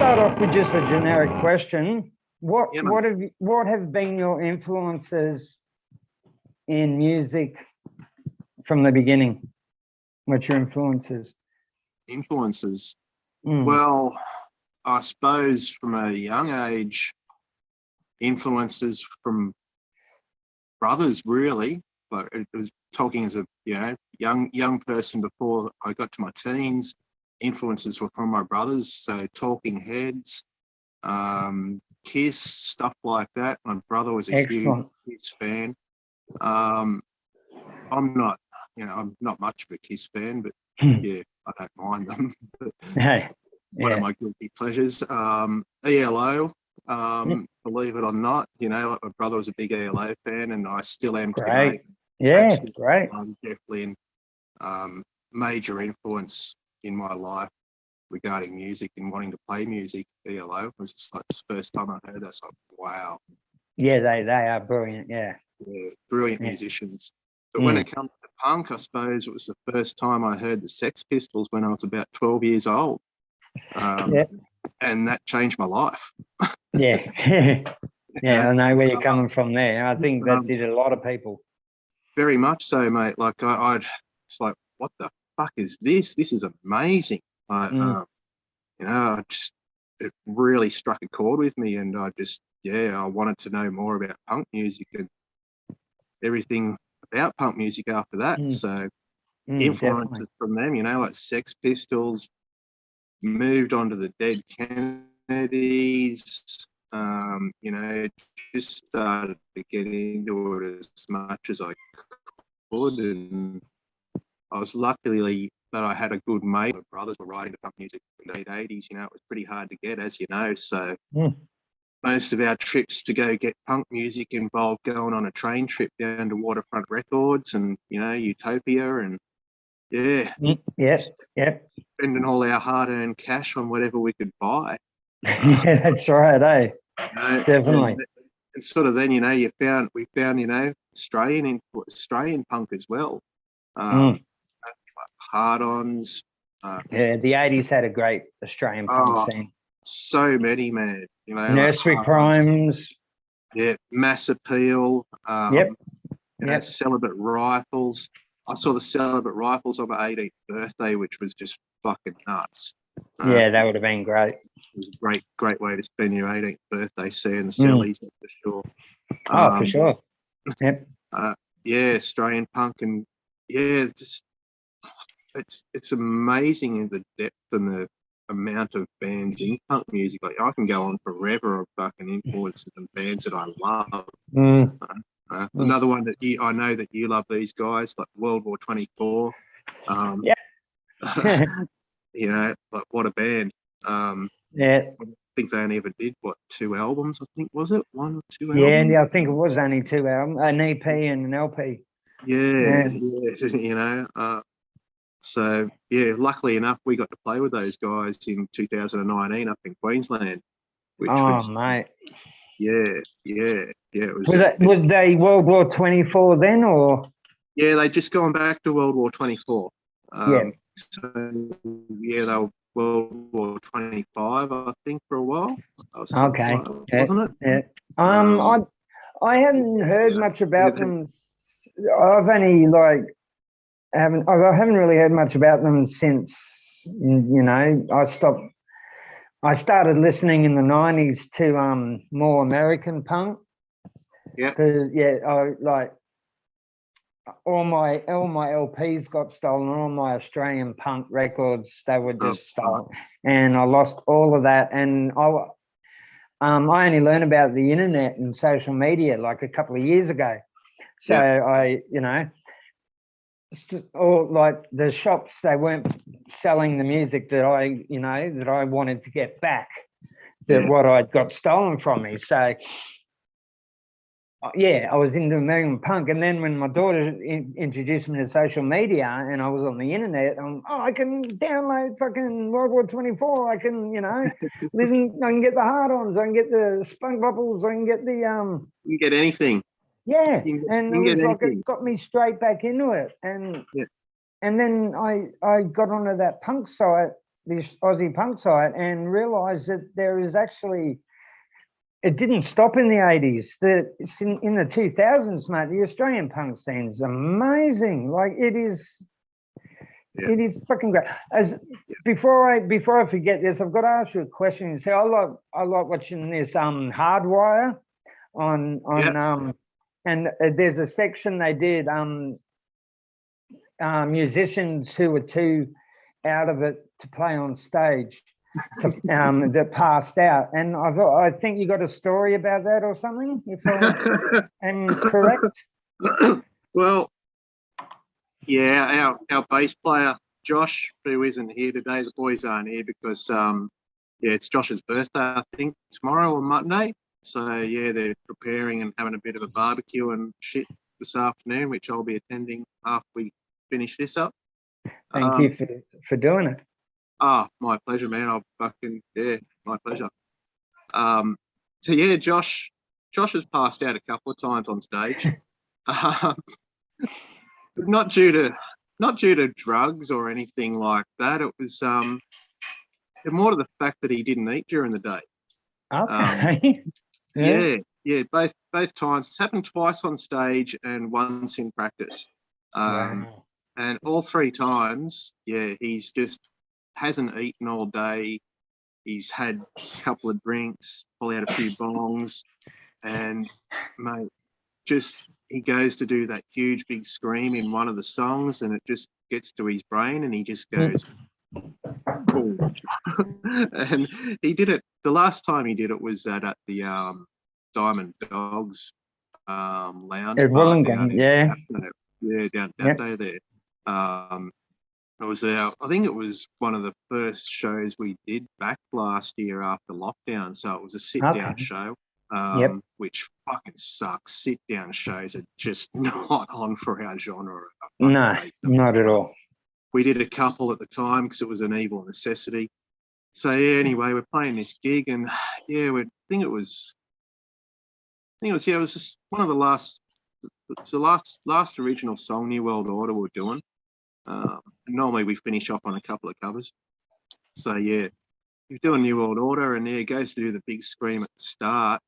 start off with just a generic question. Yeah, man. What have been your influences in music from the beginning? What's your influences? Influences. Mm. Well, I suppose from a young age, influences from brothers really. But it was talking as a young person before I got to my teens. Influences were from my brothers, so Talking Heads, Kiss, stuff like that. My brother was a Excellent. huge Kiss fan. I'm not much of a Kiss fan, but yeah, I don't mind them. Hey, One of my guilty pleasures. ELO, believe it or not, like my brother was a big ELO fan, and I still am great. today. Yeah, Absolutely. great. I'm definitely major influence in my life regarding music and wanting to play music. ELO was just like the first time I heard that. It's like, wow. Yeah, they are brilliant. Yeah, brilliant musicians. But when it comes to punk, I suppose it was the first time I heard the Sex Pistols when I was about 12 years old. And that changed my life. Yeah. Yeah, I know where you're coming from there. I think that did a lot of people. Very much so, mate. Like it's like, what the fuck is this? This is amazing. It really struck a chord with me, and I wanted to know more about punk music and everything about punk music after that. So influences from them, like Sex Pistols, moved on to the Dead Kennedys, just started to get into it as much as I could, and I was luckily that I had a good mate. My brothers were writing punk music in the late 80s, it was pretty hard to get, as you know, so most of our trips to go get punk music involved going on a train trip down to Waterfront Records and, Utopia and spending all our hard-earned cash on whatever we could buy. Yeah, that's right, definitely. And sort of then, we found, Australian punk as well. Hard-ons. The 80s had a great Australian punk scene. So many, man. Nursery Crimes. Yeah, Mass Appeal. Celibate Rifles. I saw the Celibate Rifles on my 18th birthday, which was just fucking nuts. That would have been great. It was a great way to spend your 18th birthday, seeing the Cellies for sure. For sure. Yep. Australian punk, and it's amazing in the depth and the amount of bands in punk music. Like I can go on forever of fucking influences and bands that I love. Another one that I know that you love, these guys, like World War 24. Like what a band. I think they only ever did 2 albums, I think, was it 1 or 2 albums? I think it was only 2 albums, an EP and an LP. So luckily enough, we got to play with those guys in 2019 up in Queensland, which was mate. It was. Was they World War 24 then, or? Yeah, they just gone back to World War 24. So they were World War 25, I think, for a while. Wasn't it? Yeah. I haven't heard much about them. I've only I haven't really heard much about them since I started listening in the 90s to more American punk. Because all my LPs got stolen, all my Australian punk records, they were just stolen, and I lost all of that. And I only learned about the internet and social media like a couple of years ago. So or like the shops, they weren't selling the music that I wanted to get back, what I'd got stolen from me. So I was into American punk, and then when my daughter introduced me to social media and I was on the internet, I can download fucking World War 24. I can, listen. I can get the hard-ons. I can get the Spunk Bubbles. I can get the You can get anything. Yeah, and it was like it got me straight back into it, and then I got onto that punk site this Aussie punk site and realised that there is actually, it didn't stop in the 80s. It's in the 2000s, mate. The Australian punk scene is amazing. Like it is. Yeah. It is fucking great. Before I forget this, I've got to ask you a question. So I like watching this Hardwire on and there's a section they did musicians who were too out of it to play on stage that passed out, and I think you got a story about that or something, if I am correct. Well, yeah, our bass player Josh, who isn't here today, the boys aren't here because it's Josh's birthday, I think, tomorrow or Monday. So yeah, they're preparing and having a bit of a barbecue and shit this afternoon, which I'll be attending after we finish this up. Thank you for doing it. My pleasure, man. My pleasure. So yeah, Josh has passed out a couple of times on stage. Not due to drugs or anything like that. It was more to the fact that he didn't eat during the day. Okay. Yeah. Both times. It's happened twice on stage and once in practice. Wow. And all three times, he's just hasn't eaten all day. He's had a couple of drinks, pull out a few bongs, and mate, he goes to do that huge big scream in one of the songs, and it just gets to his brain, and he just goes, boom. And he did it. The last time he did it was at the Diamond Dogs lounge at Wollongong, down there. I think it was one of the first shows we did back last year after lockdown. So it was a sit-down show, which fucking sucks. Sit-down shows are just not on for our genre. No, not at all. We did a couple at the time because it was an evil necessity. So yeah, anyway, we're playing this gig, and it was just one of the last. It's the last original song, New World Order, we're doing. Normally we finish off on a couple of covers. So yeah, he's doing New World Order, and he goes to do the big scream at the start.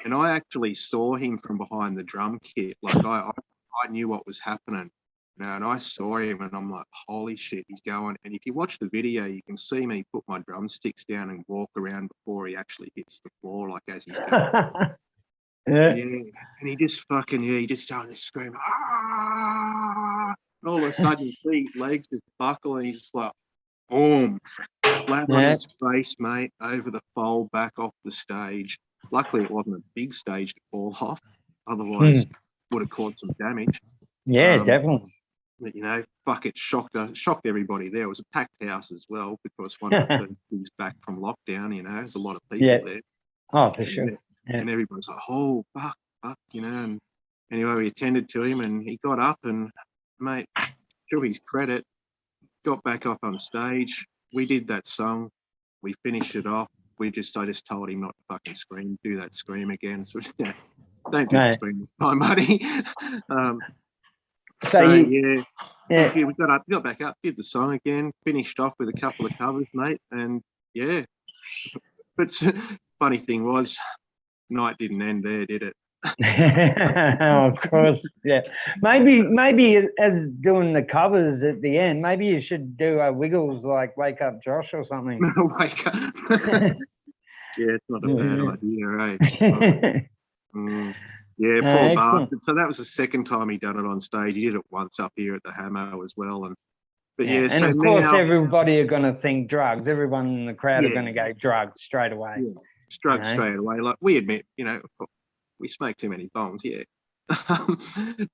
And I actually saw him from behind the drum kit. Like I knew what was happening. And I saw him, and I'm like, holy shit, he's going. And if you watch the video, you can see me put my drumsticks down and walk around before he actually hits the floor, like as he's going. Yeah, and he just he just started to scream, ah! And all of a sudden, you see his legs just buckle, and he's just like, boom, flat on his face, mate, over the fold, back off the stage. Luckily, it wasn't a big stage to fall off. Otherwise, would have caused some damage. Yeah, definitely. But, it shocked everybody there. It was a packed house as well because one of the first things back from lockdown, there's a lot of people there. Oh, for sure. And everybody's like, oh, fuck, and anyway, we attended to him, and he got up, and, mate, to his credit, got back up on stage. We did that song. We finished it off. I just told him not to fucking scream, do that scream again. So, don't do that scream this time, buddy. We got back up, did the song again, finished off with a couple of covers, mate, and, But funny thing was, night didn't end there, did it? Of course, yeah. Maybe as doing the covers at the end, maybe you should do a Wiggles like "Wake Up, Josh" or something. Wake up. It's not a bad idea, right? Poor bastard. So that was the second time he done it on stage. He did it once up here at the Hammer as well, and and of course everybody are going to think drugs. Everyone in the crowd are going to go drugs straight away. Yeah. Drugs straight away. Like we admit, we smoke too many bongs,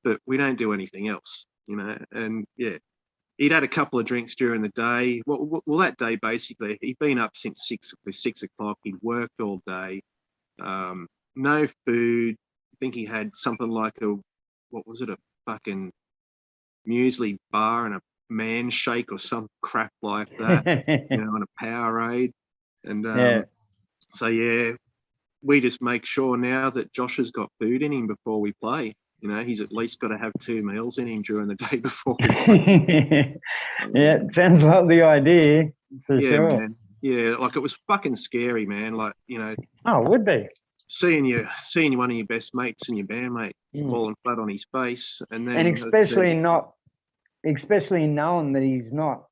but we don't do anything else, and he'd had a couple of drinks during the day. Well, that day basically he'd been up since 6 o'clock. He'd worked all day, no food. I think he had something like a fucking muesli bar and a man shake or some crap like that, on a Powerade, and so we just make sure now that Josh has got food in him before we play. He's at least got to have 2 meals in him during the day before we play. It sounds like the idea. for yeah, sure. man. Yeah, like it was fucking scary, man. Like, you know, Oh, it would be. seeing one of your best mates and your bandmate falling flat on his face, and then And especially knowing that he's not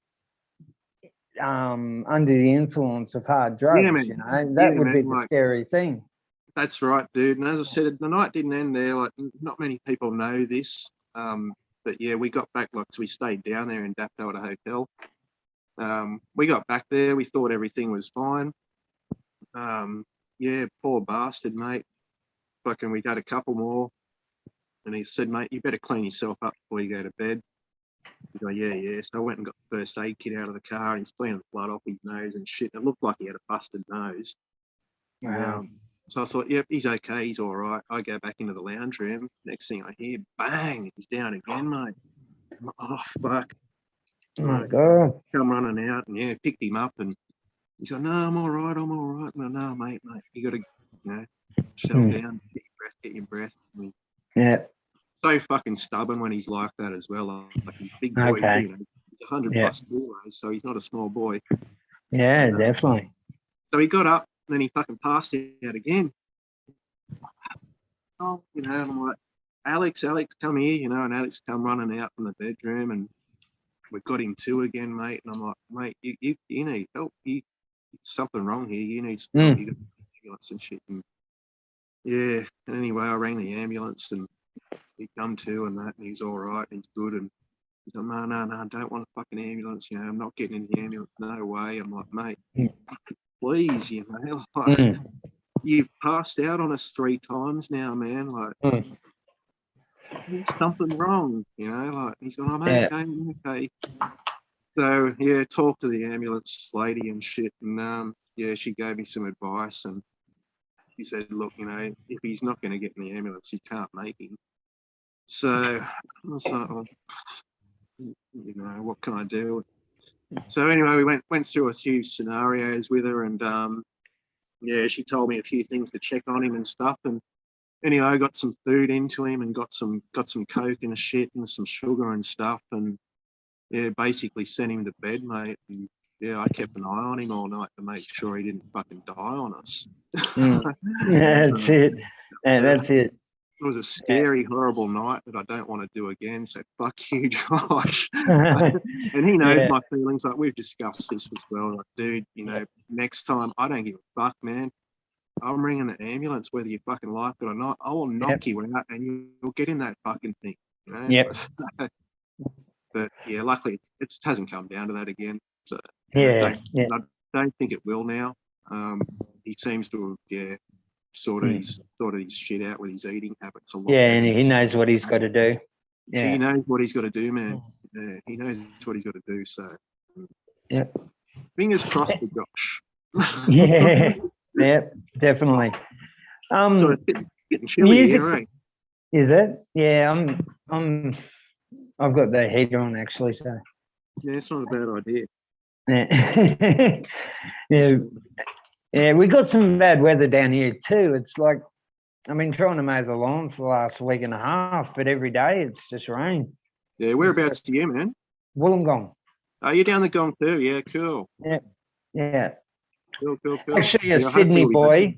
under the influence of hard drugs, man. you know, that would be the scary thing. That's right, dude. And as I said, the night didn't end there. Like, not many people know this. But yeah, we got back, like, so we stayed down there in Dapto at a hotel. We got back there, we thought everything was fine. Yeah, poor bastard, mate. Fucking, we had a couple more. And he said, mate, you better clean yourself up before you go to bed. He's like, yeah. So I went and got the first aid kit out of the car, and he's cleaning the blood off his nose and shit. It looked like he had a busted nose. Wow. So I thought, yep, he's okay, he's all right. I go back into the lounge room. Next thing I hear, bang, he's down again, mate. I'm like, oh, fuck. Oh, my God. Come running out, and yeah, picked him up, and he's like, no, I'm all right. No, mate, you got to, settle down, get your breath. I mean, yeah. So fucking stubborn when he's like that as well. Like, he's a big boy, too, He's 100 plus kilos, so he's not a small boy. Yeah, definitely. So he got up, and then he fucking passed out again. Oh, and I'm like, Alex, come here, and Alex come running out from the bedroom, and we've got him too again, mate. And I'm like, mate, you need help. Something wrong here. You need some help. You got ambulance and shit. And yeah. And anyway, I rang the ambulance, and he come to, and he's all right. He's good. And he's like, no, I don't want a fucking ambulance. I'm not getting in the ambulance. No way. I'm like, mate, please, like, you've passed out on us 3 times now, man. Like, there's something wrong, like, he's going, I'm okay. So yeah, talked to the ambulance lady and shit, and yeah, she gave me some advice, and she said, look, if he's not going to get in the ambulance, you can't make him. So I was like, well, what can I do? So anyway, we went through a few scenarios with her, and yeah, she told me a few things to check on him and stuff, and anyway, I got some food into him and got some Coke and shit and some sugar and stuff, and yeah, basically sent him to bed, mate. And yeah, I kept an eye on him all night to make sure he didn't fucking die on us. Yeah, that's it. Yeah, that's it. It was a scary, horrible night that I don't want to do again. So fuck you, Josh. And he knows my feelings. Like, we've discussed this as well. Like, dude, next time I don't give a fuck, man. I'm ringing the ambulance whether you fucking like it or not. I will knock you out, and you'll get in that fucking thing. Yep. But yeah, luckily it hasn't come down to that again. So I don't think it will now. He seems to have sorted his shit out with his eating habits a lot. Yeah, and he knows what he's got to do. Yeah, he knows what he's got to do, man. Yeah, he knows what he's got to do. So yeah, fingers crossed for Josh. Yeah, definitely. So it's getting chilly here, right? Is it? Yeah, I've got the heater on actually, so yeah, it's not a bad idea. Yeah. Yeah, we got some bad weather down here too. It's like, I've been trying to mow the lawn for the last week and a half, but every day it's just rain. Yeah, whereabouts to you, man? Wollongong. Oh, you're down the Gong too? Yeah, cool. Yeah. Cool. Actually a Sydney boy,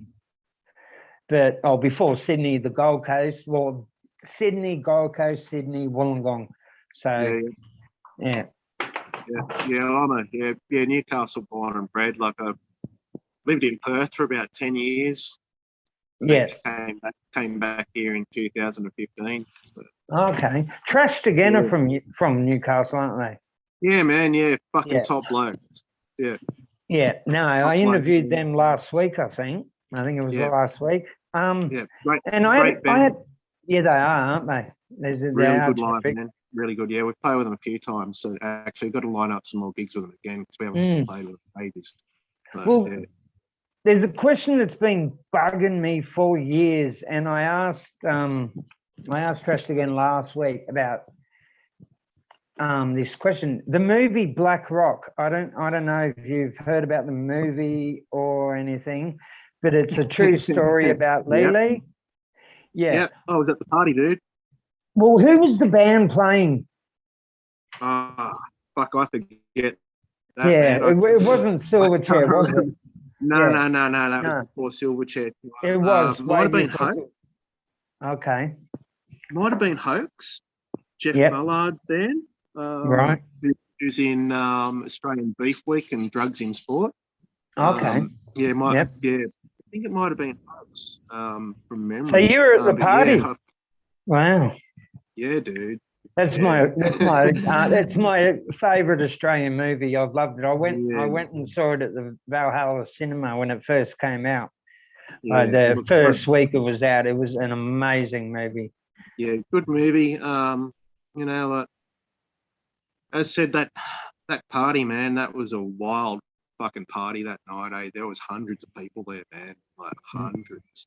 but before Sydney, the Gold Coast. Well, Sydney, Gold Coast, Sydney, Wollongong. So yeah. I'm Newcastle born and bred. Like, I lived in Perth for about 10 years. Yeah. Came back here in 2015. So. Okay. Trashed again are from Newcastle, aren't they? Yeah, man. Yeah, fucking top blokes. Yeah. Yeah. No, I interviewed them last week. I think it was last week. Great. And I had. Yeah, they are, aren't they? Really good line, man. Really good. Yeah, we've played with them a few times. So actually, got to line up some more gigs with them again because we haven't played with them ages. So, there's a question that's been bugging me for years, and I asked Trash again last week about this question. The movie Black Rock. I don't know if you've heard about the movie or anything, but it's a true story about Lele. Yeah. Oh, was at the party, dude. Well, who was the band playing? Fuck, I forget. that Yeah, man. it wasn't Silverchair, was it? No, Yeah. no. That was No, before Silverchair. it was Might way have been before. Hoax. Okay. Might have been Hoax. Jeff Yep. Mullard then. Right. Who's in Australian Beef Week and Drugs in Sport. Okay. Yeah, Yep. I think it might have been Hoax from memory. So you were at the But party? yeah, Wow. yeah, dude. That's Yeah. that's my favorite Australian movie. I've loved it. I Yeah. went and saw it at the Valhalla Cinema when it first came out. Yeah. The Look, first week it was out. It was an amazing movie. yeah, good movie. You know, like, as I said, that party, man, that was a wild fucking party that night. Eh? There was hundreds of people there, man, like hundreds.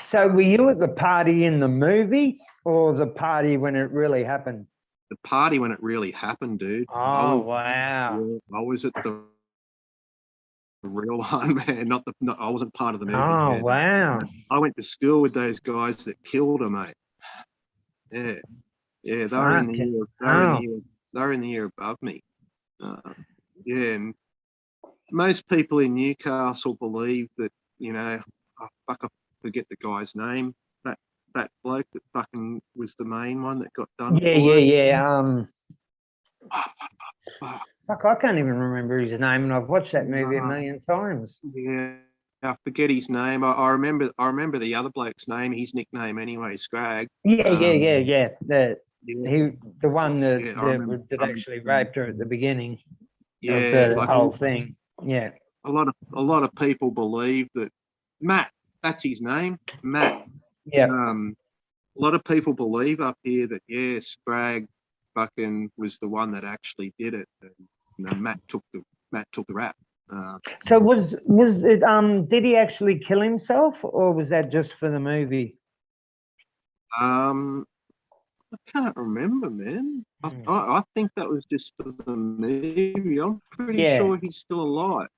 So were you at the party in the movie or the party when it really happened? The party when it really happened, dude. Oh, wow. I was at the real one, man. I wasn't part of the movie. Oh, man. wow. I went to school with those guys that killed her, mate. Yeah, yeah. They were in the year. They were in the year above me. Yeah, and most people in Newcastle believe that, you know, I forget the guy's name. That bloke that fucking was the main one that got done. Yeah. Fuck, I can't even remember his name, and I've watched that movie a million times. Yeah, I forget his name. I remember the other bloke's name. His nickname anyway, Scrag. Yeah. The one that I actually raped her at the beginning Yeah, of the like whole thing. Yeah. a lot of people believe that Matt, that's his name, Matt. Yeah. A lot of people believe up here that Scrag fucking was the one that actually did it. And, you know, Matt took the rap. So was it did he actually kill himself, or was that just for the movie? I can't remember, man. I think that was just for the movie. I'm pretty sure he's still alive.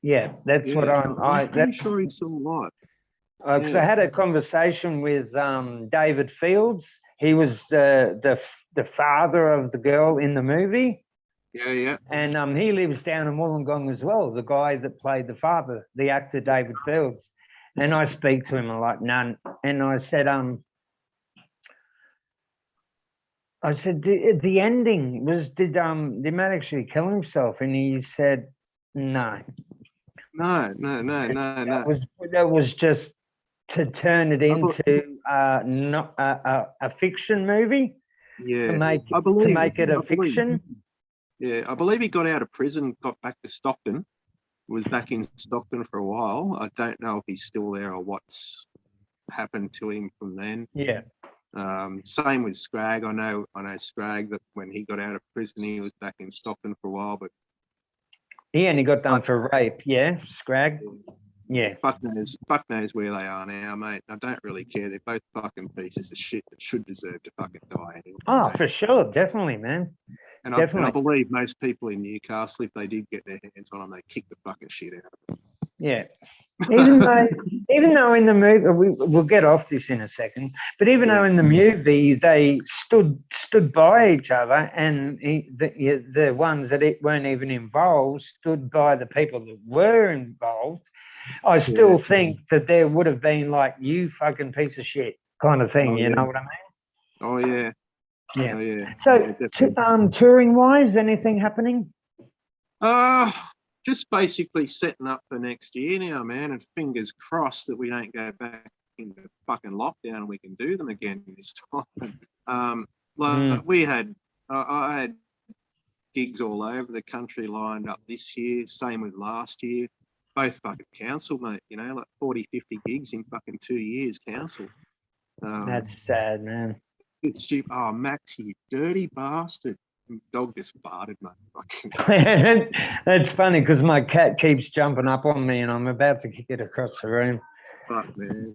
Yeah, that's what I'm pretty sure he's still alive. Because I had a conversation with David Fields. He was the father of the girl in the movie. Yeah. And he lives down in Wollongong as well, the guy that played the father, the actor David Fields. And I speak to him like none. And I said, the ending was, did Matt actually kill himself? And he said, no. No. That was just to turn it into not a fiction movie. Yeah, to make it a fiction. Yeah, I believe he got out of prison, got back to Stockton, was back in Stockton for a while. I don't know if he's still there or what's happened to him from then. Yeah. Same with Scrag. I know Scrag, that when he got out of prison, he was back in Stockton for a while, but he only got done for rape. Yeah, Scrag. Yeah. Fuck knows where they are now, mate. I don't really care. They're both fucking pieces of shit that should deserve to fucking die. Anyway, oh, for sure. Definitely, man. And I believe most people in Newcastle, if they did get their hands on them, they kick the fucking shit out of them. Yeah. Even though in the movie, we'll get off this in a second, but even though in the movie they stood by each other, and the ones that weren't even involved stood by the people that were involved, I still think that there would have been like, you fucking piece of shit kind of thing. You know what I mean? Oh yeah. Yeah. Oh, yeah. So, touring wise, anything happening? Just basically setting up for next year now, man, and fingers crossed that we don't go back into fucking lockdown and we can do them again this time. I had gigs all over the country lined up this year, same with last year. Both fucking cancelled, mate, you know, like 40, 50 gigs in fucking 2 years cancelled. That's sad, man. It's stupid. Oh, Max, you dirty bastard. Dog just farted, mate. That's funny because my cat keeps jumping up on me and I'm about to kick it across the room. Fuck, man.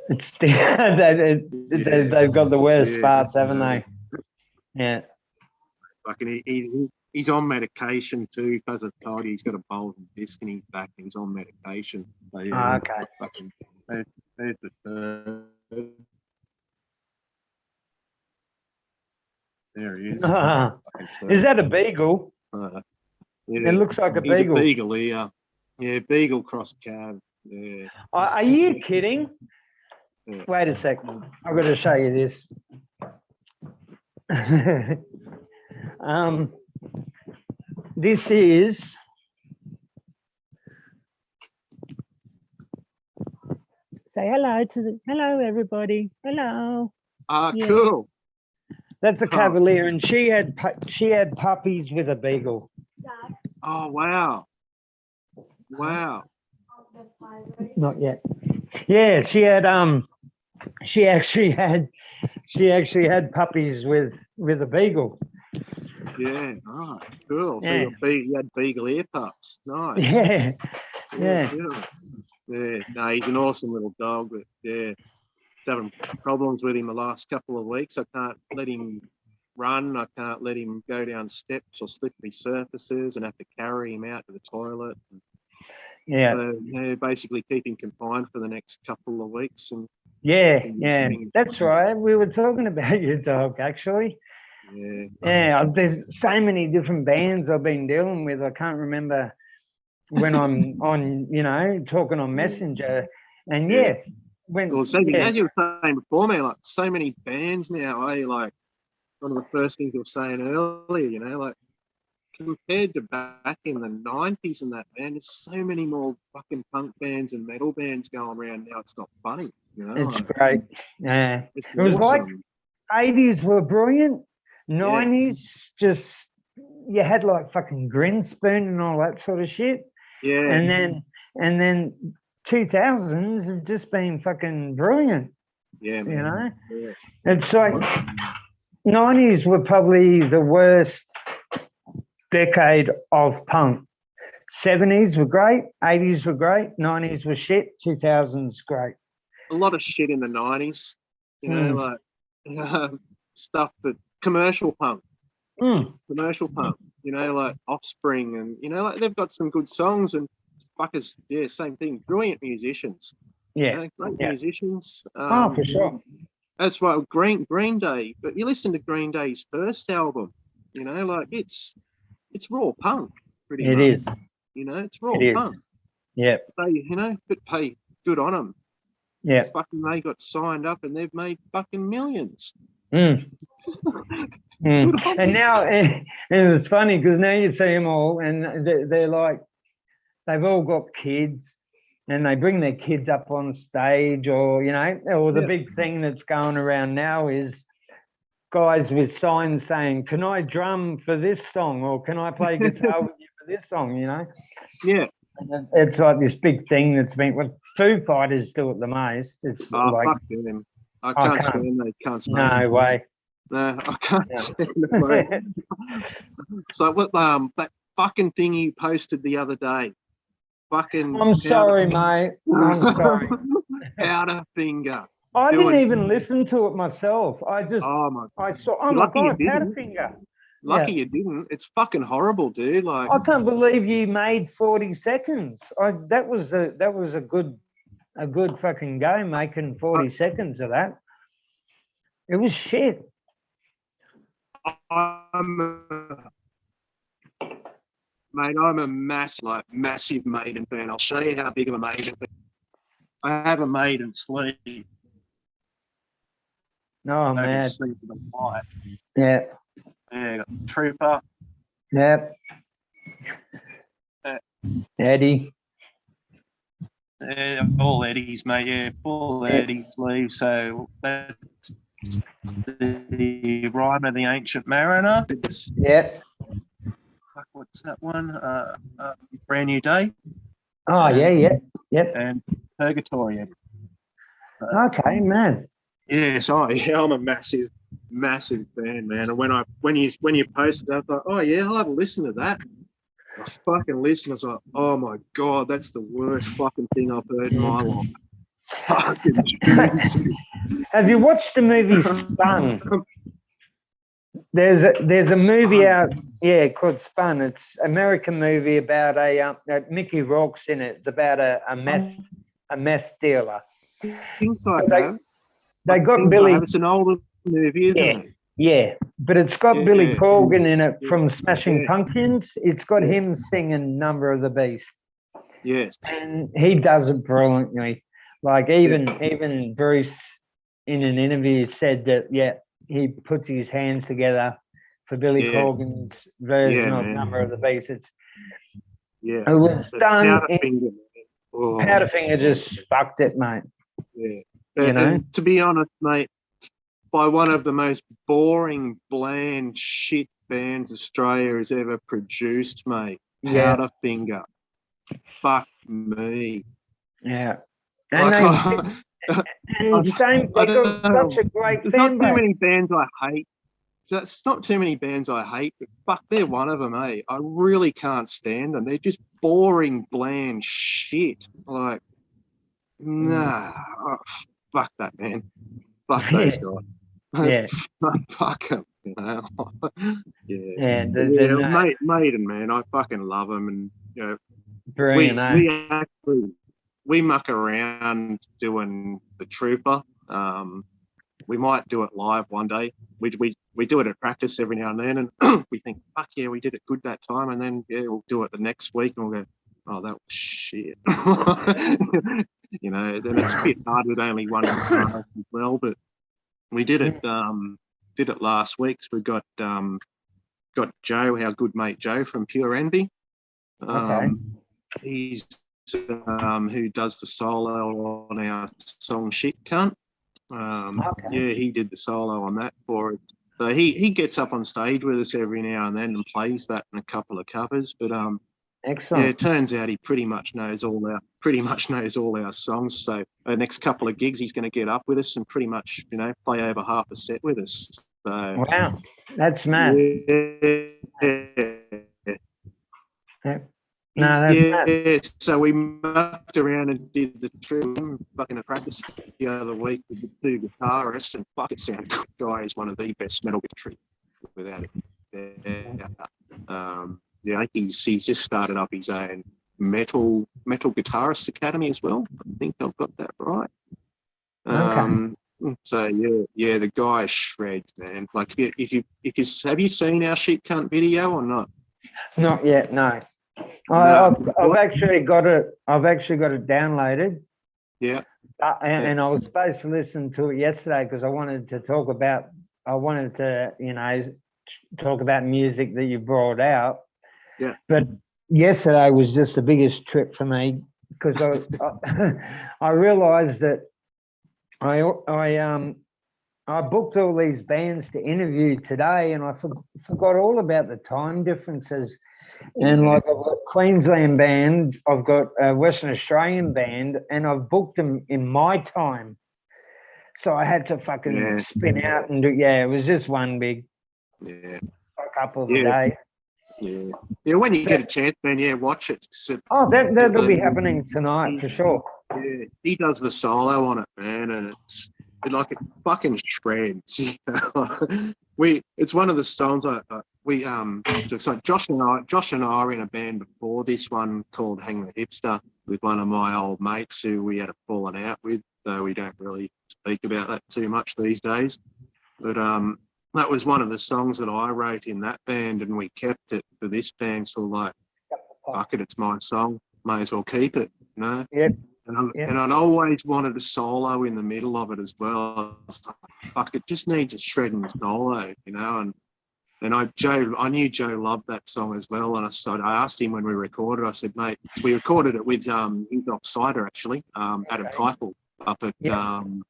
It's they've got the worst farts, haven't they? Yeah. Fucking he's on medication too, because I've told you he's got a bulging disc in his back and he's on medication. So, okay. Fucking, there's the third. There he is. Is that a beagle? Yeah. It looks like a He's beagle. a beagle here. Yeah, beagle cross cab. Yeah. Are you kidding? Yeah. Wait a second. I've got to show you this. This is say hello everybody. Hello. Yeah. Cool. That's a Cavalier, and she had puppies with a beagle. Oh wow. Wow. Not yet. Yeah, she actually had puppies with a beagle. Yeah. Oh, cool. So Yeah. you had beagle ear pups. Nice. Yeah. Yeah. Cool. Yeah. No, he's an awesome little dog. But yeah, he's having problems with him the last couple of weeks. I can't let him run. I can't let him go down steps or slippery surfaces, and have to carry him out to the toilet. Yeah. Basically keep him confined for the next couple of weeks. And yeah. That's right. We were talking about your dog, actually. Yeah. Yeah. There's so many different bands I've been dealing with. I can't remember when I'm on, talking on Messenger. And Well, as you were saying before, man, like so many bands now, like one of the first things you were saying earlier, like compared to back in the 90s and that, man, there's so many more fucking punk bands and metal bands going around now. It's not funny, It's great. Yeah. It was like 80s were brilliant. 90s, just, you had like fucking Grinspoon and all that sort of shit. Yeah. And then 2000s have just been fucking brilliant. Yeah, man. Yeah. It's like 90s were probably the worst decade of punk. 70s were great, 80s were great, 90s were shit, 2000s great. A lot of shit in the 90s, like stuff that commercial punk, like Offspring, and like they've got some good songs, and fuckers, same thing, brilliant musicians. Great musicians. For sure. That's why Green Day, but you listen to Green Day's first album, like it's raw punk, pretty much. It is. It's raw punk. Yeah. But hey, good on them. Yeah. Fucking they got signed up and they've made fucking millions. And now, and it's funny because now you see them all and they're like, they've all got kids and they bring their kids up on stage, or, or the big thing that's going around now is guys with signs saying, can I drum for this song, or can I play guitar with you for this song, Yeah. And it's like this big thing that's been, what Foo Fighters do it the most. It's like, fuck them. I can't stand them. Can't stand no them. way. No, I can't stand them, mate. So what that fucking thing you posted the other day. Fucking I'm sorry, mate. I'm sorry. Powderfinger. I didn't even listen to it myself. I just, I saw, oh my God, Powderfinger. Lucky you didn't. It's fucking horrible, dude. Like, I can't believe you made 40 seconds. That was a good fucking go, making 40 seconds of that. It was shit. Mate, I'm a massive Maiden fan. I'll show you how big of a Maiden fan. I have a Maiden sleeve. No, man. Yeah. Yeah, got Trooper. Yep. Eddie. Yeah, all Eddie's, mate. Yeah, full Eddie sleeve. So that's the Rime of the Ancient Mariner. Yep. What's that one? Brand New Day. Oh, yep. And Purgatory. Okay, man. Yes, I'm a massive fan, man. And when you posted that, I thought, oh yeah, I'll have a listen to that. I fucking listened. I was like, oh my God, that's the worst fucking thing I've heard in my life. Fucking Jesus. Have you watched the movie Spun? There's a movie out, called Spun. It's an American movie about Mickey Rourke's in it. It's about a meth dealer. I think so, They got Billy. It's an older movie, isn't it? Yeah, but it's got Billy Yeah, Corgan in it from Smashing yeah, Pumpkins. It's got yeah, him singing Number of the Beast, yes, and he does it brilliantly. Like yeah, even Bruce in an interview said that he puts his hands together for Billy yeah, Corgan's version yeah, of man, Number of the Beast. yeah. It was The done in Powderfinger, man. Oh, Powderfinger just fucked it, mate. yeah. You know? And to be honest, mate, by one of the most boring, bland, shit bands Australia has ever produced, mate. Yeah, Powderfinger. Fuck me. yeah. And Like, they and same I they got don't such know. a great There's not fan too many base. bands I hate. So it's not too many bands I hate, but fuck, they're one of them, eh? I really can't stand them. They're just boring, bland shit. Like, Mm. nah, oh, fuck that, man. Fuck those Yeah, guys. yeah, Fuck them, you know. Yeah, yeah. but The yeah, no, Maiden, man, I fucking love them, and you know, brilliant, we eh? we actually we muck around doing the Trooper. We might do it live one day. We do it at practice every now and then, and we think, fuck yeah, we did it good that time, and then yeah, we'll do it the next week, and we'll go, oh, that was shit. You know, then it's a bit hard with only one guitarist as well, but we did it last week. So we got Joe, our good mate Joe from Pure Envy. Okay. He's who does the solo on our song Shit Cunt. Okay. Yeah, he did the solo on that for it. So he gets up on stage with us every now and then and plays that in a couple of covers. But yeah, Excellent. it turns out he pretty much knows all our songs. So the next couple of gigs, he's going to get up with us and pretty much play over half a set with us. So Wow, that's mad. yeah. Yeah. No, that's mad. Yeah, so we mucked around and did the trip fucking practice the other week with the two guitarists, and fuck, it sounded good. Guy is one of the best metal guitarists without it. Yeah, he's just started up his own metal guitarist academy as well. I think I've got that right. Okay. So yeah, the guy shreds, man. Like if you have you seen our Shit Cunt video or not? Not yet. No. No. I've actually got it. I've actually got it downloaded. Yeah. And I was supposed to listen to it yesterday because I wanted to talk about. I wanted to, talk about music that you brought out. Yeah. But yesterday was just the biggest trip for me because I realised that I booked all these bands to interview today, and I forgot all about the time differences. And like I've got Queensland band, I've got a Western Australian band, and I've booked them in my time. So I had to fucking spin out and do. Yeah, it was just one big fuck up of a day. Yeah. When you get a chance, man, watch it. That'll be happening tonight for sure. Yeah, he does the solo on it, man, and it fucking shreds. It's one of the songs so Josh and I are in a band before this one called Hang the Hipster with one of my old mates who we had a falling out with, so we don't really speak about that too much these days. But that was one of the songs that I wrote in that band, and we kept it for this band. So like, fuck it, it's my song, may as well keep it, you know. Yep. And I'd always wanted a solo in the middle of it as well. I was like, fuck, it just needs a shredding solo, you know. And I knew Joe loved that song as well. And I asked him when we recorded, I said, mate, we recorded it with Enoch Cider actually, Adam Keifel up at Adam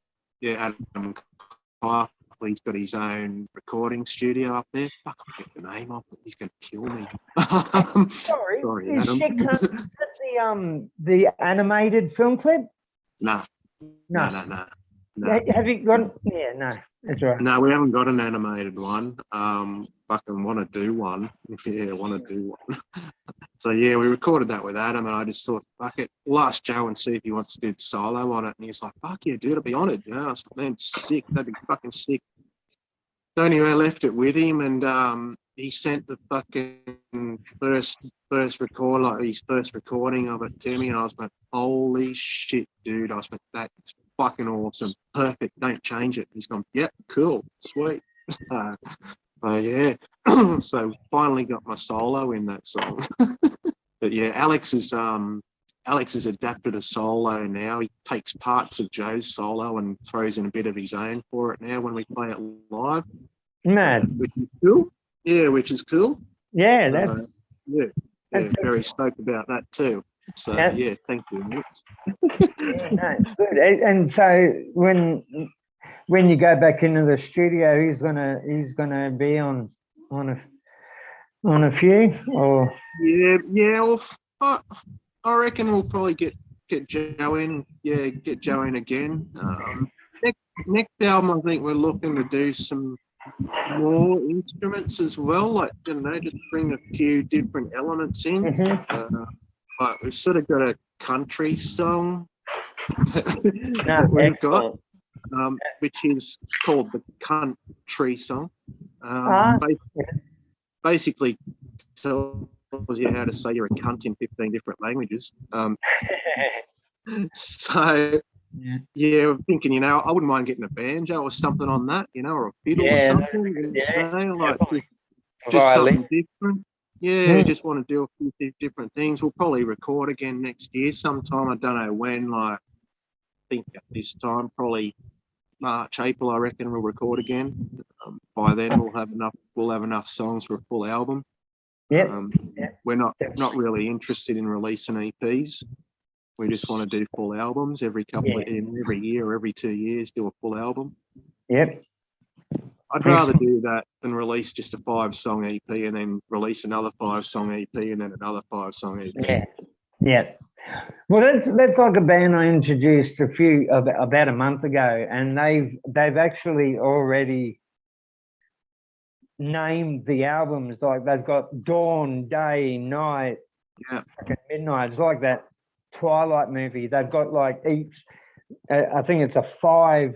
Keifel. He's got his own recording studio up there. Fuck, I get the name of it. He's going to kill me. Sorry, Adam. is that the animated film clip? No. Have you got? Yeah, no, that's right. No, we haven't got an animated one. Fucking want to do one. Yeah, want to do one. So yeah, we recorded that with Adam, and I just thought, fuck it, we'll ask Joe and see if he wants to do the solo on it. And he's like, fuck yeah, dude, I'll be honoured. You know, I was like, man, sick. That'd be fucking sick. So anyway, I left it with him, and he sent the fucking first record, like his first recording of it to me, and I was like, holy shit, dude. I was like, that's fucking awesome. Perfect. Don't change it. He's gone, yep, cool, sweet. Yeah. So finally got my solo in that song. But yeah, Alex has adapted a solo now. He takes parts of Joe's solo and throws in a bit of his own for it now when we play it live. Mad. Which is cool. Yeah, which is cool. Yeah, that's very stoked about that too. So yeah, thank you, Nick. Yeah, no, it's good. And so when you go back into the studio, he's gonna be on a few, or Yeah. Well, I reckon we'll probably get Joe in. Yeah, get Joe in again. Next album, I think we're looking to do some more instruments as well. Like, just bring a few different elements in. Mm-hmm. Like we've sort of got a country song that we've got, which is called the Country Song. Basically tells you how to say you're a cunt in 15 different languages. So yeah, I'm thinking, I wouldn't mind getting a banjo or something on that, or a fiddle or something. Just something different. Yeah, just want to do a few different things. We'll probably record again next year sometime. I don't know when. Like, I think at this time, probably March, April. I reckon we'll record again. By then, we'll have enough songs for a full album. We're not really interested in releasing EPs. We just want to do full albums every year or every 2 years, do a full album. Yep. I'd rather do that than release just a 5-song EP and then release another 5-song EP and then another 5-song EP. Yeah. Well, that's like a band I introduced about a month ago, and they've actually already named the albums. Like, they've got Dawn, Day, Night, Midnight. It's like that Twilight movie. They've got like each. I think it's a five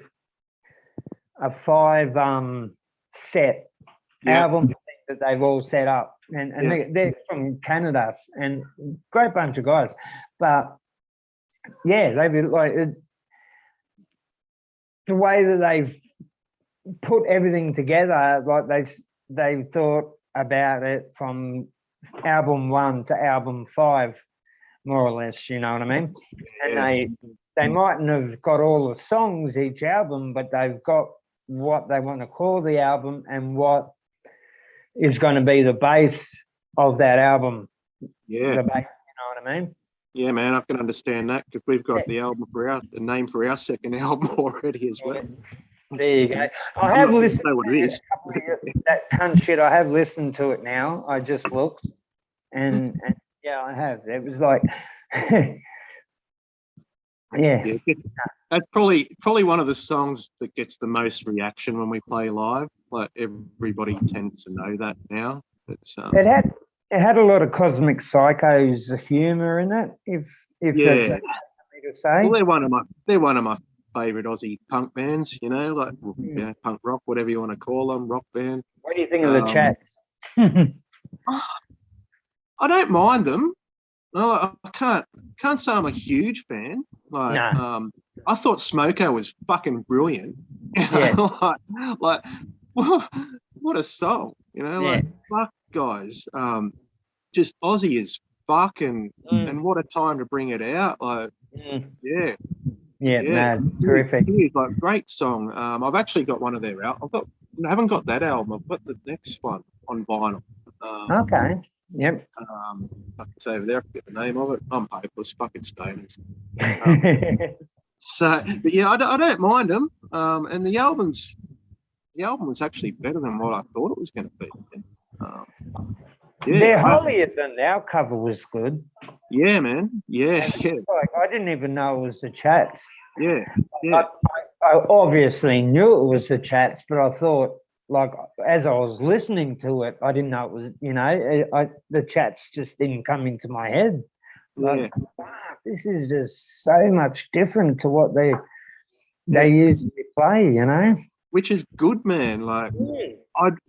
set album that they've all set up, and they're from Canada, and great bunch of guys. But they've like the way that they've put everything together. Like they've thought about it from album 1 to album 5, more or less. You know what I mean? And they mightn't have got all the songs each album, but they've got what they want to call the album and what is going to be the base of that album. Yeah. The base, you know what I mean? Yeah, man, I can understand that because we've got the name for our second album already as well. There you go. I have listened to that cunt shit. I have listened to it now. I just looked, and I have. It was like, that's probably one of the songs that gets the most reaction when we play live. Like, everybody tends to know that now. It's it had a lot of Cosmic Psycho's humour in it. If that's something to say. Well, they're one of my favourite Aussie punk bands. Punk rock, whatever you want to call them, rock band. What do you think of the Chats? I don't mind them. No, I can't say I'm a huge fan. I thought Smoko was fucking brilliant. Like what a song, fuck, guys. Just Aussie as fuck, and what a time to bring it out. Like, man, terrific. Like, great song. I've actually got one of their out. I haven't got that album. I've got the next one on vinyl. Okay. Yep. It's over there. I forget the name of it. I'm hopeless. Fucking stoners. But yeah, I don't mind them. And the album was actually better than what I thought it was going to be. They're holier than our cover was good. Yeah, man. Yeah. Like, I didn't even know it was the Chats. Yeah. I obviously knew it was the Chats, but I thought, like, as I was listening to it, I didn't know it was, the Chats just didn't come into my head. Like, this is just so much different to what they usually play, Which is good, man. Like,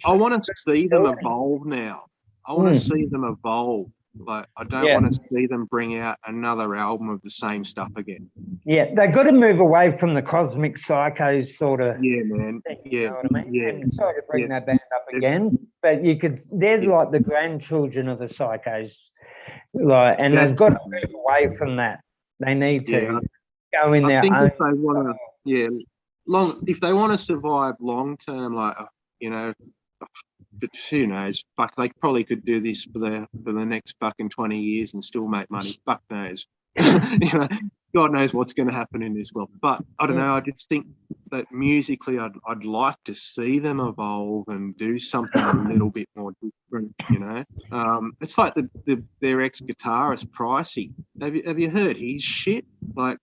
I want to see them evolve now. I want to see them evolve. Like, I don't want to see them bring out another album of the same stuff again. Yeah, they've got to move away from the cosmic psycho sort of Yeah, man. thing, Yeah, you know what I mean? yeah, And sorry to bring yeah. that band up again, but they're Yeah. like the grandchildren of the psychos, like, and Yeah, they've got to move away from that. They need yeah. to go in I their think own. if they want to, yeah, if they want to survive long term, like you know, but who knows? Fuck, they probably could do this for the next fucking 20 years and still make money. Fuck knows. You know, God knows what's going to happen in this world. But I don't know. I just think that musically, I'd like to see them evolve and do something a little bit more different. You know, it's like their ex guitarist Pricey. Have you heard his shit? Like,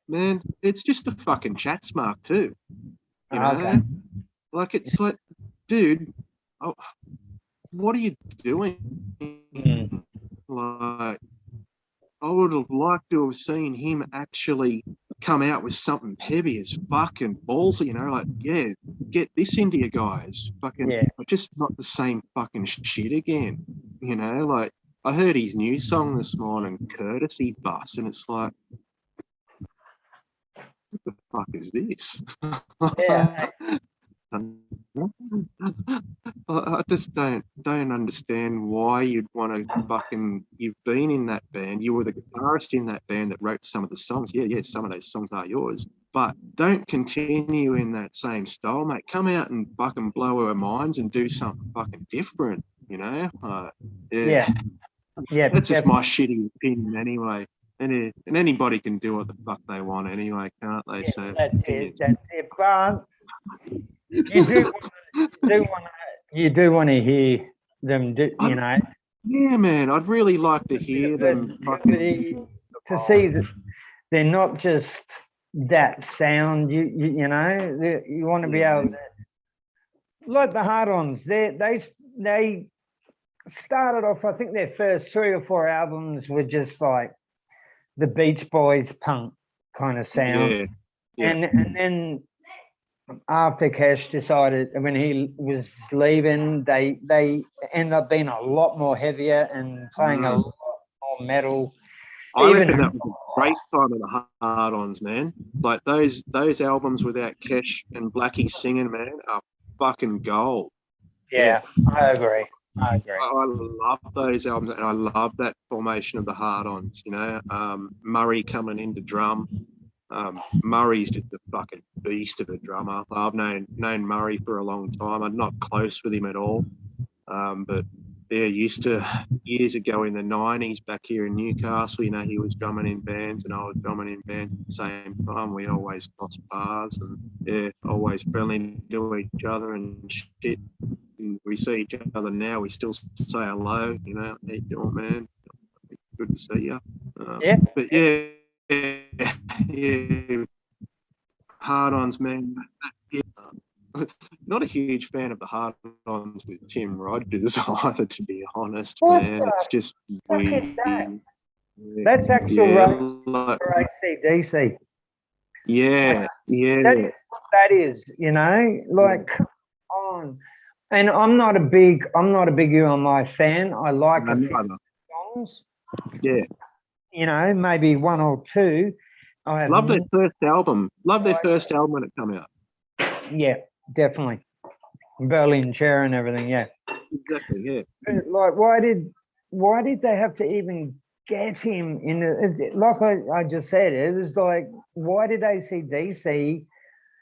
man, it's just a fucking chat smart too. You know, Okay. like it's like, dude, oh, what are you doing? Mm. Like, I would have liked to have seen him actually come out with something heavy as fucking ballsy, you know, like, yeah, get this into you guys. Fucking, Yeah. just not the same fucking shit again, you know, like, I heard his new song this morning, Courtesy Bus, and it's like, what the fuck is this? Yeah. I just don't understand why you'd want to fucking. You've been in that band. You were the guitarist in that band that wrote some of the songs. Yeah, some of those songs are yours. But don't continue in that same style, mate. Come out and fucking blow our minds and do something fucking different. You know? Yeah. Yeah. That's just Definitely. my shitty opinion, anyway. And anybody can do what the fuck they want, anyway, can't they? Yeah, So that's it. opinions. That's it. But you do want to hear them do, you know, Yeah, man, I'd really like to hear them versatility, fucking to evolve. see that they're not just that sound. You know, you want to be Yeah, able to, like the Hard-Ons. They started off. I think their first 3 or 4 albums were just like the Beach Boys punk kind of sound, yeah, yeah. and then after Cash decided, when he was leaving, they ended up being a lot more heavier and playing a lot more metal. I Even reckon that was a great time of the Hard-Ons, man. Like those albums without Kesh and Blackie singing, man, are fucking gold. Yeah, yeah, I agree. I love those albums, and I love that formation of the Hard-Ons. You know, Murray coming into drum. Murray's just a fucking beast of a drummer. I've known Murray for a long time. I'm not close with him at all, but yeah, used to years ago in the '90s back here in Newcastle. You know, he was drumming in bands and I was drumming in bands at the same time. We always crossed paths and yeah, always friendly to each other and shit. And we see each other now. We still say hello. You know, how you doing, man? Good to see you. Yeah, But yeah, yeah, Hard-Ons, man. Yeah. Not a huge fan of the Hard-Ons with Tim Rogers either, to be honest, what man. the It's just fuck is weird. that? That's actual Yeah, Rose like, for AC/DC. yeah, yeah. That is what that is. You know, like come on. And I'm not a big UMI fan. I like a few songs. Yeah. You know, maybe 1 or 2. I have Love their first album. Love their first album when it came out. Yeah, definitely. Berlin chair and everything, yeah. Exactly, yeah. Like, why did they have to even get him in the, like I just said, it was like, why did AC/DC,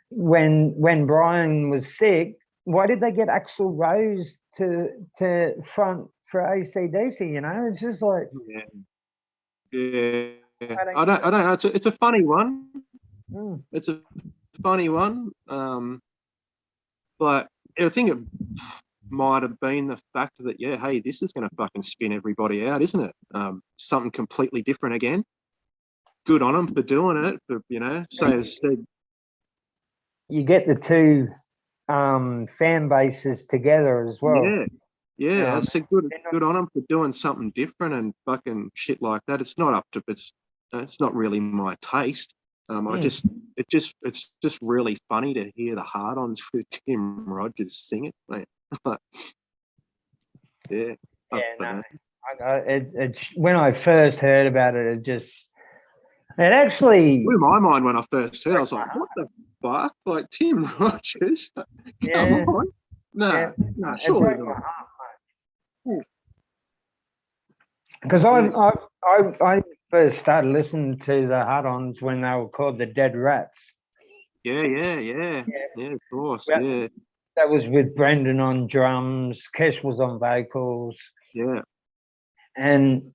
when Brian was sick, why did they get Axl Rose to front for AC/DC? You know, it's just like, Yeah. I don't know. It's a funny one. It's a funny one. But I think it might have been the fact that, yeah, hey, this is going to fucking spin everybody out, isn't it? Something completely different again. Good on them for doing it. But, you know, so you get the 2 fan bases together as well. Yeah. It's good on them for doing something different and fucking shit like that. It's not up to it's not really my taste. It's just really funny to hear the Hard-Ons with Tim Rogers sing it, mate. Yeah. Yeah, no. It's when I first heard about it, it just It actually blew my mind when I first heard. I was like, what the fuck? Like Tim Rogers? Come yeah, on. No, yeah, no, it surely broke my not. heart because Yeah, I first started listening to the Hard-Ons when they were called the Dead Rats. yeah, Yeah, of course, well, yeah, that was with Brendan on drums, Kesh was on vocals, yeah, and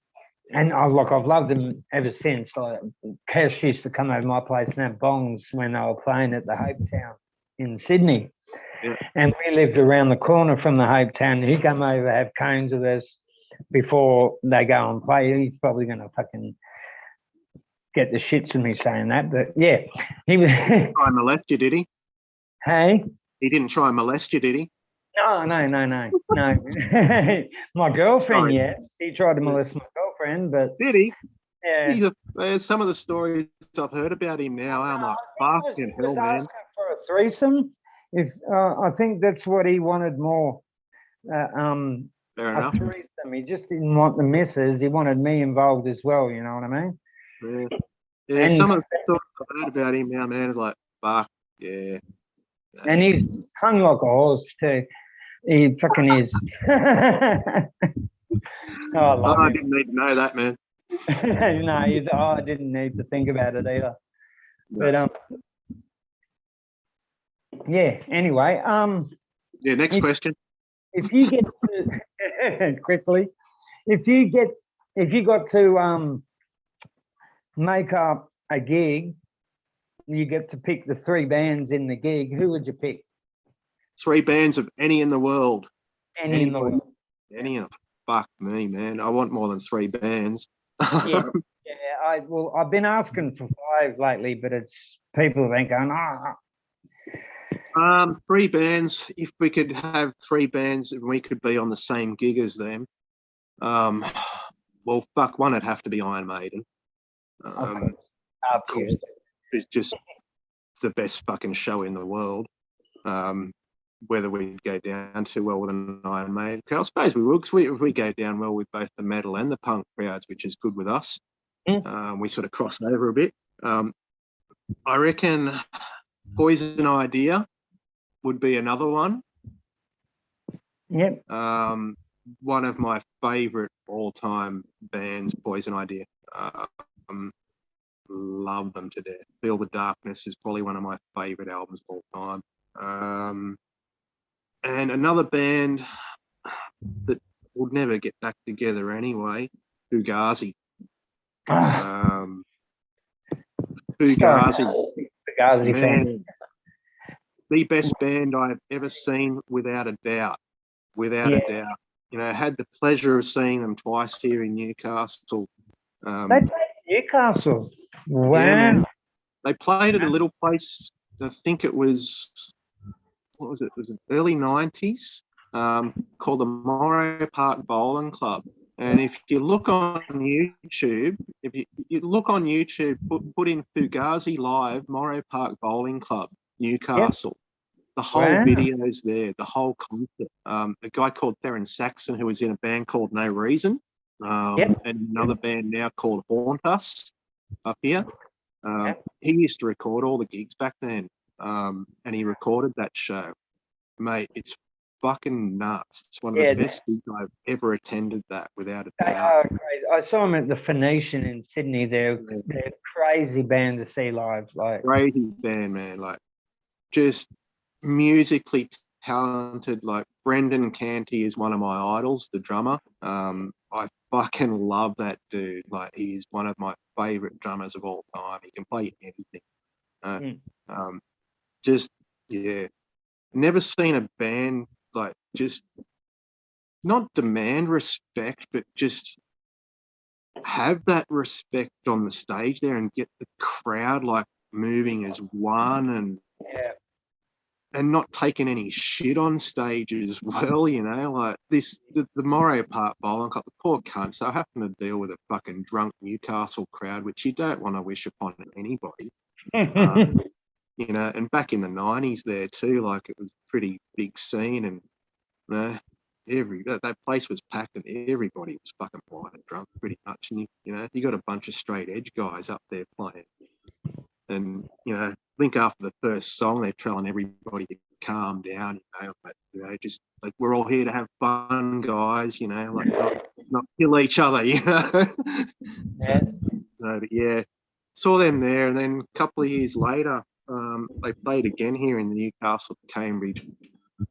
I've loved them ever since. Like Kesh used to come over my place and have bongs when they were playing at the Hope Town in Sydney. yeah. And we lived around the corner from the Hope Town. He'd come over, have cones with us before they go and play. He's probably going to fucking get the shits with me saying that. But yeah, he was. Try and molest you, did he? Hey? He didn't try and molest you, did he? No. My girlfriend, Sorry. yes. He tried to molest my girlfriend, but Did he? yeah. Some of the stories I've heard about him now, I'm like, He fucking was hell, man. asking for a threesome. If I think that's what he wanted more. Fair A enough. threesome. He just didn't want the missus. He wanted me involved as well. You know what I mean? Yeah, yeah. And Some of the stories I've heard about him now, man, is like, fuck, yeah. and he's hung like a horse too. He fucking is. I love I him. didn't need to know that, man. No, I didn't need to think about it either. No. But yeah. Anyway, Yeah, next question. if you get to quickly, if you got to make up a gig, you get to pick the 3 bands in the gig. Who would you pick? 3 bands of any in the world. Any in the world. Any of fuck me, man. I want more than 3 bands. Yeah, I've been asking for 5 lately, but it's people have been going, 3 bands. If we could have 3 bands and we could be on the same gig as them, well, fuck, one would have to be Iron Maiden. Of course, it's just the best fucking show in the world. Whether we go down too well with an Iron Maiden, I suppose we will, because we go down well with both the metal and the punk crowds, which is good with us. We sort of cross over a bit. I reckon Poison Idea would be another one. Yep. One of my favourite all-time bands, Poison Idea. Love them to death. Feel the Darkness is probably one of my favourite albums of all time. And another band that would never get back together anyway, Fugazi. Fugazi fan. The best band I've ever seen, without a doubt. Without a doubt. You know, I had the pleasure of seeing them twice here in Newcastle. They played Newcastle. Wow. Yeah, they played at a little place, I think it was, what was it? It was the early 90s, called the Moray Park Bowling Club. And if you look on YouTube, put in Fugazi Live, Moray Park Bowling Club, Newcastle. The whole video's there, the whole concert. A guy called Theron Saxon, who was in a band called No Reason, and another band now called Haunt Us up here. He used to record all the gigs back then, and he recorded that show. Mate, it's fucking nuts. It's one of the best gigs I've ever attended, that, without a doubt. They are great. I saw them at the Phoenician in Sydney. They're a crazy band to see live. Like crazy band, man. Like, just musically talented. Like, Brendan Canty is one of my idols, the drummer. I fucking love that dude. Like, he's one of my favorite drummers of all time. He can play anything. Just, yeah. Never seen a band like just not demand respect, but just have that respect on the stage there and get the crowd like moving as one, and not taking any shit on stage as well, you know, like the Moray Park Bowling Club, the poor cunts, they happen to deal with a fucking drunk Newcastle crowd, which you don't want to wish upon anybody. You know, and back in the 90s there too, like, it was a pretty big scene, and you know, that place was packed and everybody was fucking blind drunk pretty much. And you got a bunch of straight edge guys up there playing, and I think after the first song they're telling everybody to calm down, but just like, we're all here to have fun, guys, like not kill each other, Yeah. But yeah, saw them there, and then a couple of years later, they played again here in the Newcastle Cambridge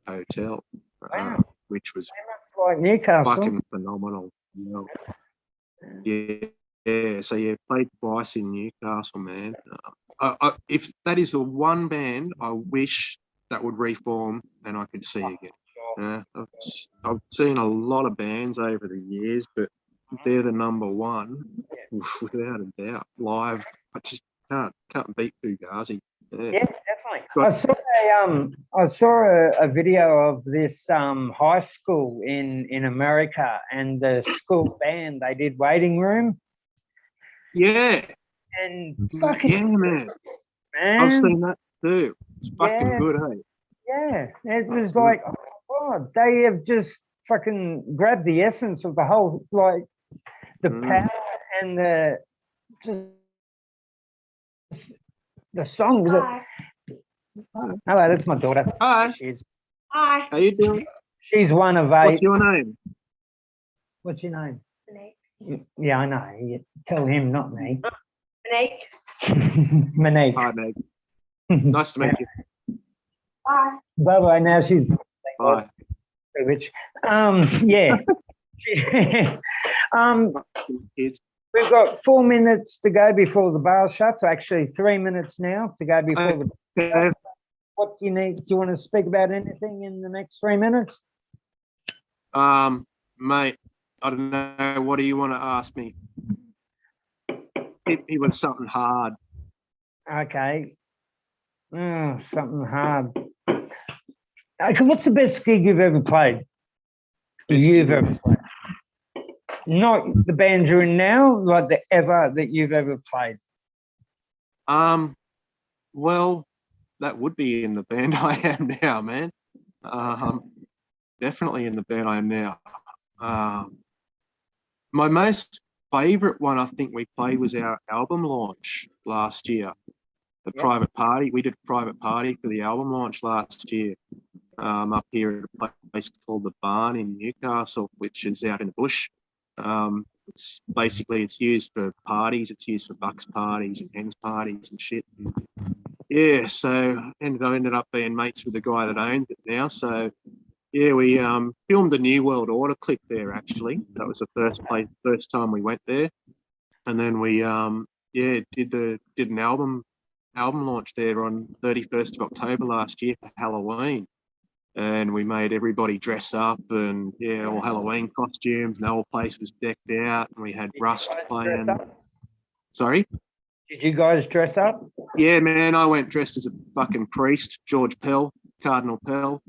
Hotel, Wow. which was Like Newcastle. fucking phenomenal. Yeah. So yeah, played twice in Newcastle, man. If that is the one band I wish that would reform and I could see again. I've seen a lot of bands over the years, but they're the number one, without a doubt. Live, I just can't beat Fugazi. Yeah, definitely. I saw a video of this high school in America, and the school band, they did Waiting Room. Yeah. And fucking yeah, man. I've seen that too. It's fucking good, eh? Yeah. It was like, oh my God, they have just fucking grabbed the essence of the whole, like, the power and the songs. Hello, that's my daughter. Hi. Hi. How you doing? She's one of 8. What's your name? What's your name? Monique. Yeah, I know. You tell him, not me. Monique. Monique. Hi, Meg. Nice to meet you. Bye. Bye-bye. Now she's... Bye. Which, yeah. Kids. We've got 4 minutes to go before the bar shuts. Actually, 3 minutes now to go before the bar shuts. What do you need? Do you want to speak about anything in the next 3 minutes? Mate, I don't know. What do you want to ask me? He was something hard. Okay. Something hard. Okay, what's the best gig you've ever played? Ever played? Not the band you're in now, like that you've ever played. Well, that would be in the band I am now, man. Definitely in the band I am now. My most favourite one I think we played was our album launch last year. Private party. We did a private party for the album launch last year, up here at a place called the Barn in Newcastle, which is out in the bush. It's used for parties. It's used for bucks parties and hens parties and shit. And yeah, so I ended up being mates with the guy that owns it now. So yeah, we filmed the New World Order clip there. Actually, that was the first time we went there, and then we did an album launch there on 31st of October last year for Halloween. And we made everybody dress up and all Halloween costumes, and the whole place was decked out, and we had Rust playing. Sorry? Did you guys dress up? Yeah, man, I went dressed as a fucking priest, George Pell, Cardinal Pell.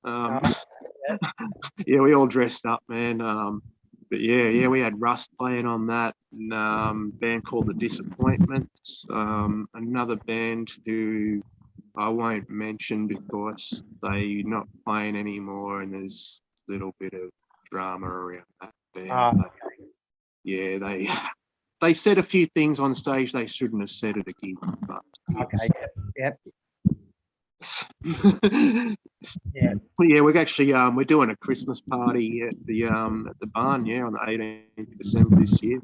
Yeah, we all dressed up, man. But yeah, we had Rust playing on that, and band called The Disappointments, another band who I won't mention because they're not playing anymore, and there's a little bit of drama around that band. Yeah, they said a few things on stage they shouldn't have said at a gig. But okay. Yep. Yeah, we're actually we're doing a Christmas party at the Barn, on the 18th of December this year.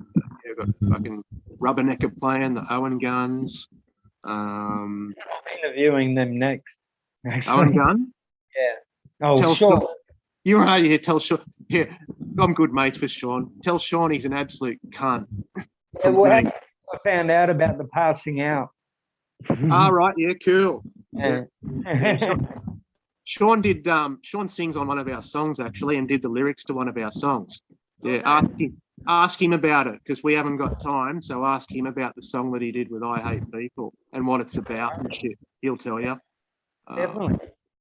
We've got fucking Rubbernecker playing, the Owen Guns. I'm interviewing them next. Actually. Owen Gun? Yeah. Oh, Sean. You're right here. Tell Sean. Yeah, I'm good mates with Sean. Tell Sean he's an absolute cunt. Yeah, well, I found out about the passing out. Right. Yeah. Cool. Yeah. Sean sings on one of our songs actually, and did the lyrics to one of our songs. Yeah. Ask him about it, because we haven't got time. So ask him about the song that he did with I Hate People and what it's about and shit. He'll tell you. Definitely.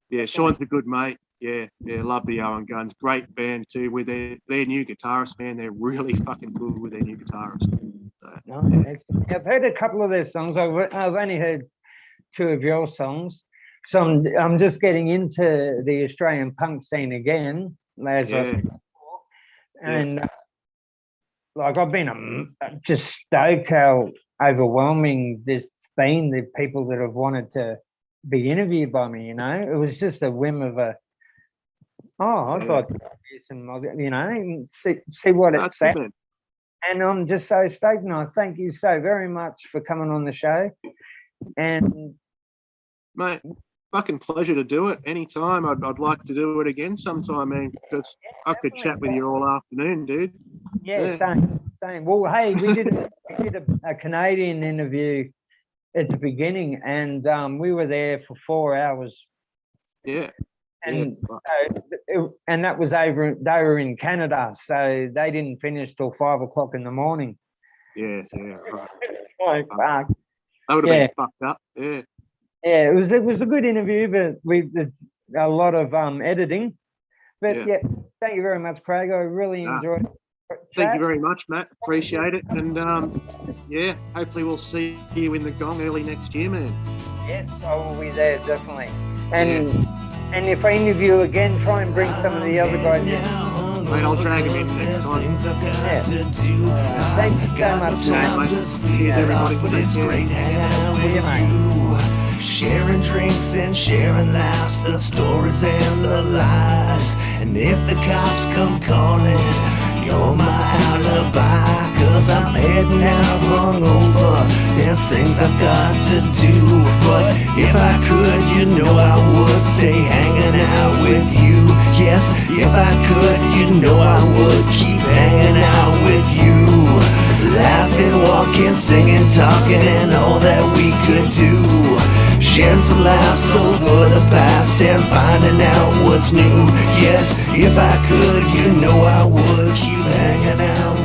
Yeah, Sean's a good mate. Yeah, love the Owen Guns. Great band too. With their new guitarist, man, they're really fucking good with their new guitarist. So, I've heard a couple of their songs. I've only heard 2 of your songs. So I'm just getting into the Australian punk scene again, as I said before. And like I've been just stoked how overwhelming this been, the people that have wanted to be interviewed by me, you know. It was just a whim of I'd like to do some, you know, and see what it's That's at. And I'm just so stoked, and I thank you so very much for coming on the show. And mate, fucking pleasure to do it anytime. I'd like to do it again sometime, man, because I could chat with you all afternoon, dude. Yeah, same. Well, hey, we did a Canadian interview at the beginning, and we were there for 4 hours. Yeah. And and that was they were in Canada, so they didn't finish till 5 o'clock in the morning. Yeah, right. Like, That would have been fucked up. Yeah. Yeah, it was a good interview, but there's a lot of editing. But yeah, thank you very much, Craig. I really enjoyed it. Thank you very much, Matt. Appreciate it. And hopefully we'll see you in the Gong early next year, man. Yes, I will be there, definitely. And if I interview again, try and bring some of the other guys in. Mate, I'll drag him in next time. Yeah. Thank you so much, mate. Cheers, everybody. But it's great hanging out with you, mate. Sharing drinks and sharing laughs, the stories and the lies. And if the cops come calling, you're my alibi. 'Cause I'm heading out hungover. There's things I've got to do. But if I could, you know I would stay hanging out with you. Yes, if I could, you know I would keep hanging out with you. Laughing, walking, singing, talking, and all that we could do. Sharing some laughs over the past and finding out what's new. Yes, if I could, you know I would keep hanging out